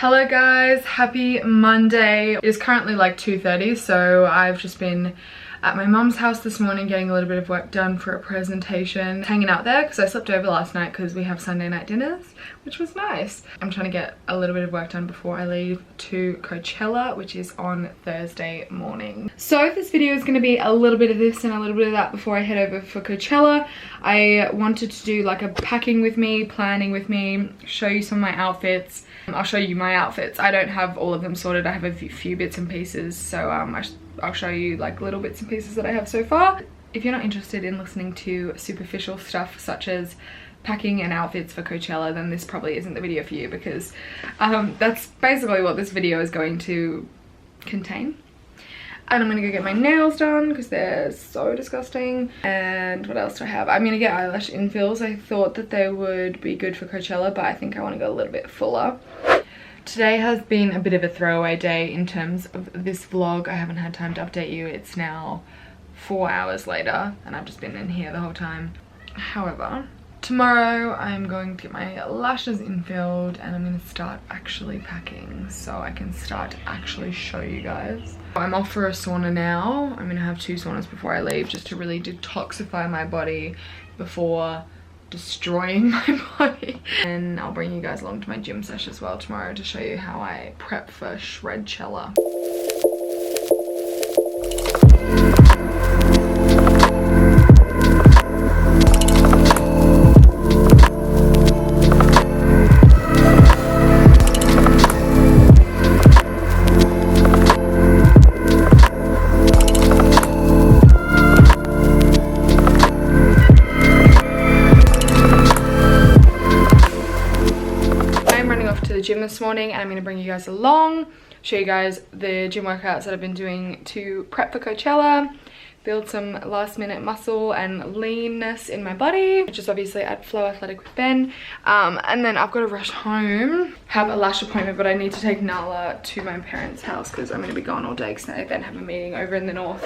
Hello guys, happy Monday. It is currently like 2:30, so I've just been at my mum's house this morning getting a little bit of work done for a presentation. Hanging out there because I slept over last night because we have Sunday night dinners, which was nice. I'm trying to get a little bit of work done before I leave to Coachella, which is on Thursday morning. So this video is going to be a little bit of this and a little bit of that before I head over for Coachella. I wanted to do like a packing with me, planning with me, show you some of my outfits. I'll show you my outfits. I don't have all of them sorted. I have a few bits and pieces, so I'll show you like little bits and pieces that I have so far. If you're not interested in listening to superficial stuff such as packing and outfits for Coachella, then this probably isn't the video for you, because that's basically what this video is going to contain. And I'm gonna go get my nails done because they're so disgusting. And what else do I have? I'm gonna get eyelash infills. I thought that they would be good for Coachella, but I think I want to go a little bit fuller. Today has been a bit of a throwaway day in terms of this vlog. I haven't had time to update you. It's now 4 hours later and I've just been in here the whole time. However, tomorrow I'm going to get my lashes infilled and I'm going to start actually packing so I can start to actually show you guys. I'm off for a sauna now. I'm going to have 2 saunas before I leave just to really detoxify my body before destroying my body. And I'll bring you guys along to my gym sesh as well tomorrow to show you how I prep for Shredchella. Gym this morning and I'm going to bring you guys along, show you guys the gym workouts that I've been doing to prep for Coachella, build some last minute muscle and leanness in my body, which is obviously at Flow Athletic with Ben. And then I've got to rush home, have a lash appointment, but I need to take Nala to my parents' house because I'm going to be gone all day because they then have a meeting over in the north.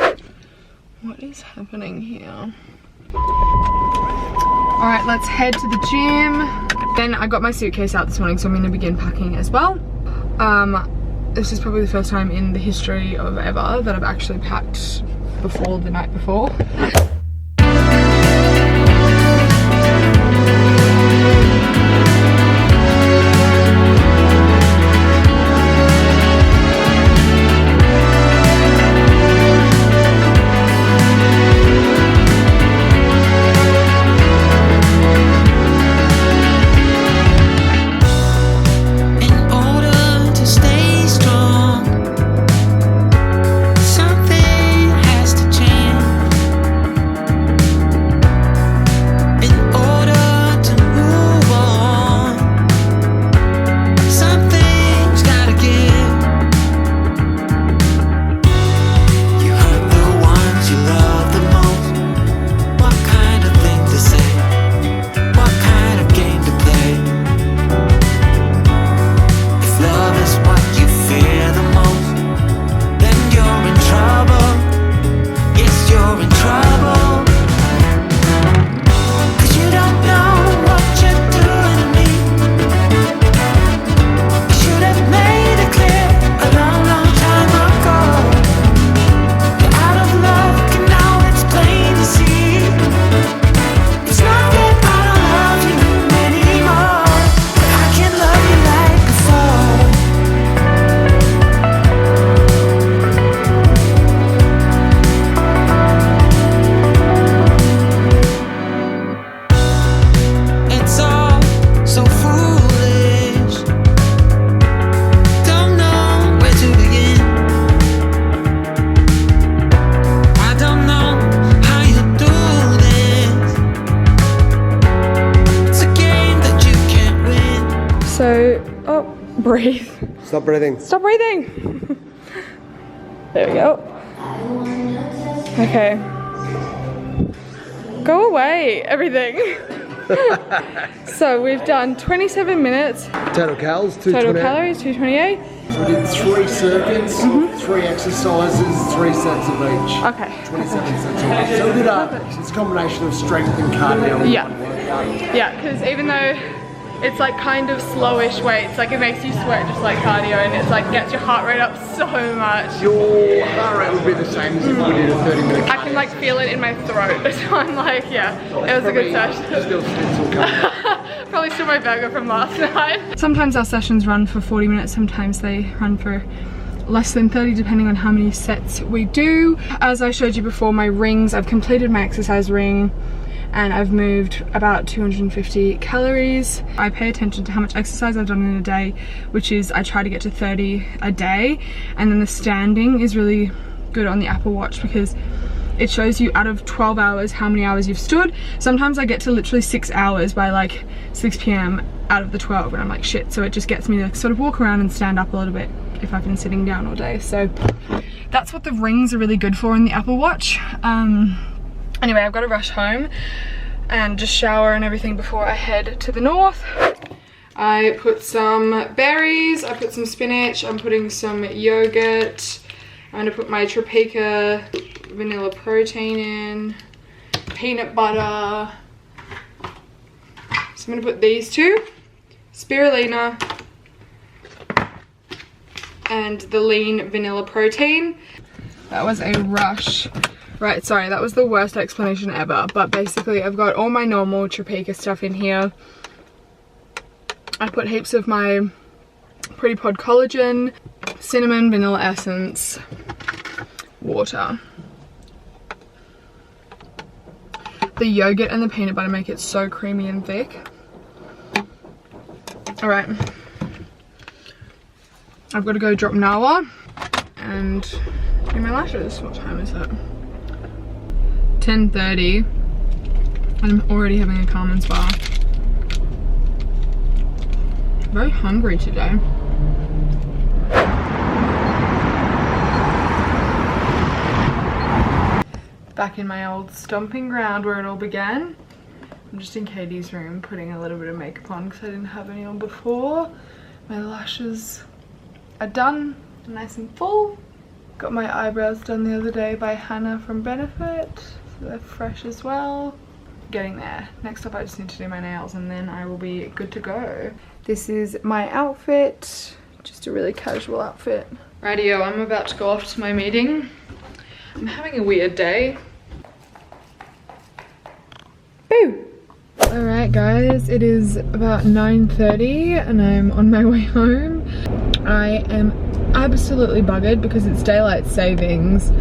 What is happening here? Alright, let's head to the gym. Then I got my suitcase out this morning, so I'm going to begin packing as well. This is probably the first time in the history of ever that I've actually packed before the night before. Breathe. Stop breathing. Stop breathing. There we go. Okay. Go away, everything. So we've done 27 minutes. Total calories, 228. Total calories, 228. So we did 3 circuits, 3 exercises, 3 sets of each. Okay. 27 sets of each. So we did it's a combination of strength and cardio. Yeah. Yeah, because even though It's like kind of slowish weights, like it makes you sweat just like cardio, and it's like gets your heart rate up so much. Your heart rate would be the same as if we did a 30-minute cardio. I can like feel it in my throat, so I'm like, yeah, it was a good session. Still schnitzel coming. Probably still my burger from last night. Sometimes our sessions run for 40 minutes, sometimes they run for less than 30 depending on how many sets we do. As I showed you before, my rings, I've completed my exercise ring and I've moved about 250 calories. I pay attention to how much exercise I've done in a day, which is I try to get to 30 a day. And then the standing is really good on the Apple Watch because it shows you out of 12 hours how many hours you've stood. Sometimes I get to literally 6 hours by like 6 p.m. out of the 12 and I'm like shit, so it just gets me to sort of walk around and stand up a little bit if I've been sitting down all day. So that's what the rings are really good for in the Apple Watch. Anyway, I've got to rush home and just shower and everything before I head to the north. I put some berries, I put some spinach, I'm putting some yogurt, I'm gonna put my Topeka vanilla protein in, peanut butter. So I'm gonna put these two, spirulina and the lean vanilla protein. That was a rush. Right, sorry, that was the worst explanation ever, but basically I've got all my normal Topeka stuff in here. I put heaps of my Pretty Pod collagen, cinnamon, vanilla essence, water. The yogurt and the peanut butter make it so creamy and thick. Alright, I've got to go drop Nawa and do my lashes. What time is it? 10:30. I'm already having a Carmen's bar. Very hungry today. Back in my old stomping ground where it all began. I'm just in Katie's room putting a little bit of makeup on because I didn't have any on before. My lashes are done, nice and full. Got my eyebrows done the other day by Hannah from Benefit. So they're fresh as well. Getting there. Next up I just need to do my nails and then I will be good to go. This is my outfit. Just a really casual outfit. Rightio, I'm about to go off to my meeting. I'm having a weird day. Boo! Alright guys, it is about 9:30 and I'm on my way home. I am absolutely buggered because it's daylight savings.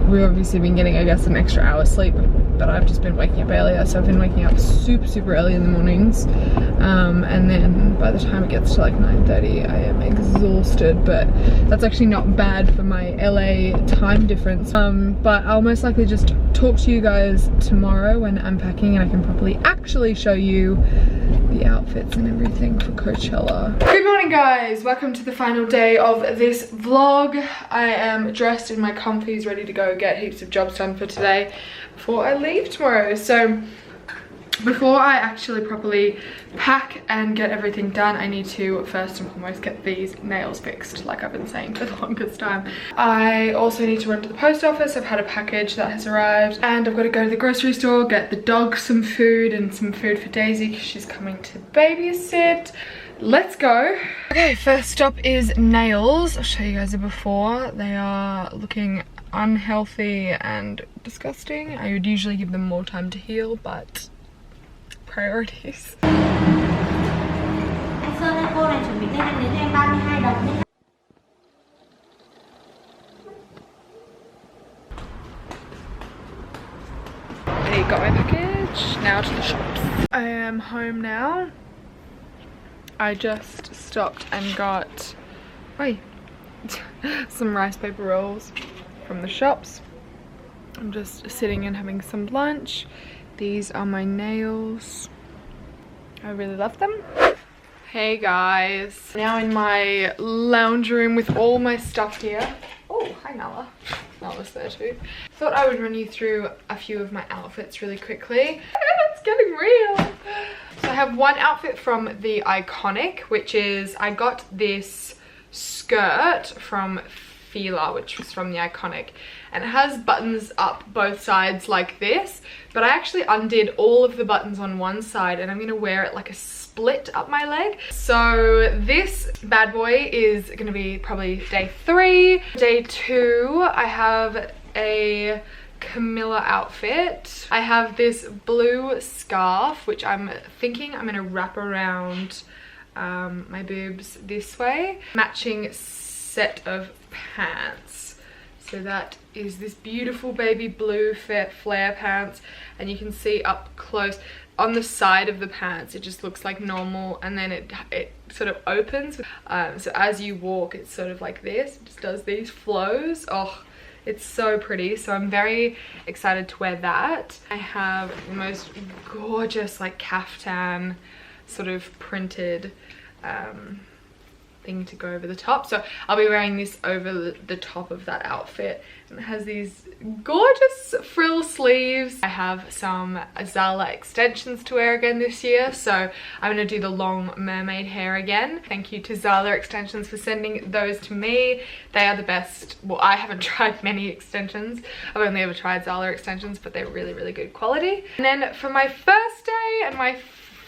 We've obviously been getting, I guess, an extra hour sleep, but I've just been waking up earlier, so I've been waking up super early in the mornings, and then by the time it gets to like 9:30 I am exhausted, but that's actually not bad for my LA time difference. But I'll most likely just talk to you guys tomorrow when I'm packing and I can properly actually show you the outfits and everything for Coachella. Good morning guys, welcome to the final day of this vlog. I am dressed in my comfies, ready to go get heaps of jobs done for today before I leave tomorrow. So before I actually properly pack and get everything done, I need to first and foremost get these nails fixed, like I've been saying for the longest time. I also need to run to the post office. I've had a package that has arrived, and I've got to go to the grocery store, get the dog some food and some food for Daisy because she's coming to babysit. Let's go. Okay, first stop is nails. I'll show you guys a before. They are looking unhealthy and disgusting. I would usually give them more time to heal, but priorities. I got my package, now to the shops. I am home now. I just stopped and got some rice paper rolls from the shops. I'm just sitting and having some lunch. These are my nails. I really love them. Hey guys. Now in my lounge room with all my stuff here. Oh, hi Nala. Nala's there too. Thought I would run you through a few of my outfits really quickly. It's getting real. So I have one outfit from the Iconic, which is, I got this skirt from feeler, which was from the Iconic, and it has buttons up both sides like this, but I actually undid all of the buttons on one side and I'm gonna wear it like a split up my leg. So this bad boy is gonna be probably day 3. Day 2, I have a Camilla outfit. I have this blue scarf, which I'm thinking I'm gonna wrap around my boobs this way. Matching set of pants. So that is this beautiful baby blue flare pants, and you can see up close on the side of the pants it just looks like normal, and then it sort of opens. So as you walk it's sort of like this, it just does these flows. Oh, it's so pretty, so I'm very excited to wear that. I have the most gorgeous like caftan sort of printed thing to go over the top, so I'll be wearing this over the top of that outfit, and it has these gorgeous frill sleeves. I have some ZARA extensions to wear again this year, so I'm going to do the long mermaid hair again. Thank you to ZARA extensions for sending those to me. They are the best. Well, I haven't tried many extensions, I've only ever tried ZARA extensions, but they're really, really good quality. And then for my first day, and my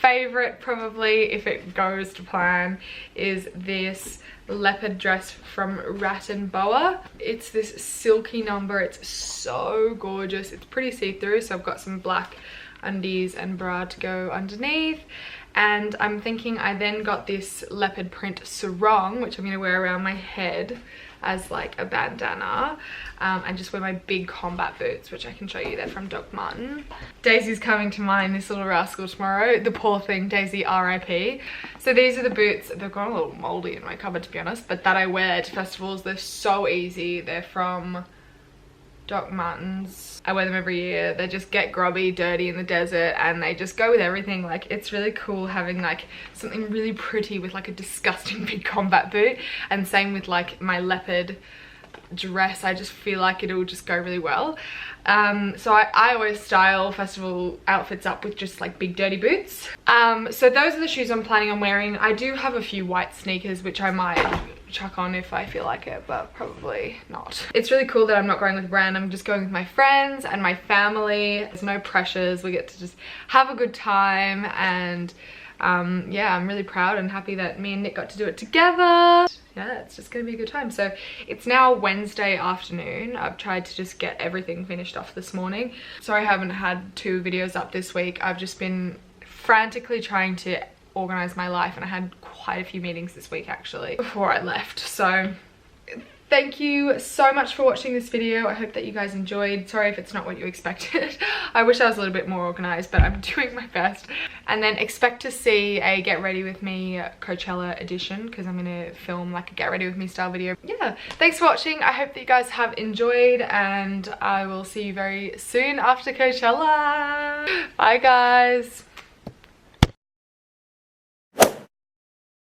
favorite probably if it goes to plan, is this leopard dress from Rat and Boa. It's this silky number, it's so gorgeous. It's pretty see-through, so I've got some black undies and bra to go underneath, and I'm thinking I then got this leopard print sarong, which I'm going to wear around my head as like a bandana, and just wear my big combat boots, which I can show you. They're from Doc Martin. Daisy's coming to mind, this little rascal, tomorrow. The poor thing, Daisy RIP. So these are the boots. They've gone a little moldy in my cupboard, to be honest, but that I wear to festivals. They're so easy. They're from Doc Martens. I wear them every year. They just get grubby, dirty in the desert, and they just go with everything. Like, it's really cool having like something really pretty with like a disgusting big combat boot, and same with like my leopard dress. I just feel like it'll just go really well. So I always style festival outfits up with just like big dirty boots. So those are the shoes I'm planning on wearing. I do have a few white sneakers which I might chuck on if I feel like it, but probably not. It's really cool that I'm not going with a brand. I'm just going with my friends and my family. There's no pressures. We get to just have a good time, and yeah, I'm really proud and happy that me and Nick got to do it together. Yeah, it's just gonna be a good time. So it's now Wednesday afternoon. I've tried to just get everything finished off this morning. So I haven't had 2 videos up this week. I've just been frantically trying to organize my life, and I had quite a few meetings this week actually before I left. So thank you so much for watching this video. I hope that you guys enjoyed. Sorry if it's not what you expected. I wish I was a little bit more organized, but I'm doing my best. And then expect to see a get ready with me Coachella edition, because I'm gonna film like a get ready with me style video. Yeah, thanks for watching. I hope that you guys have enjoyed, and I will see you very soon after Coachella. Bye guys.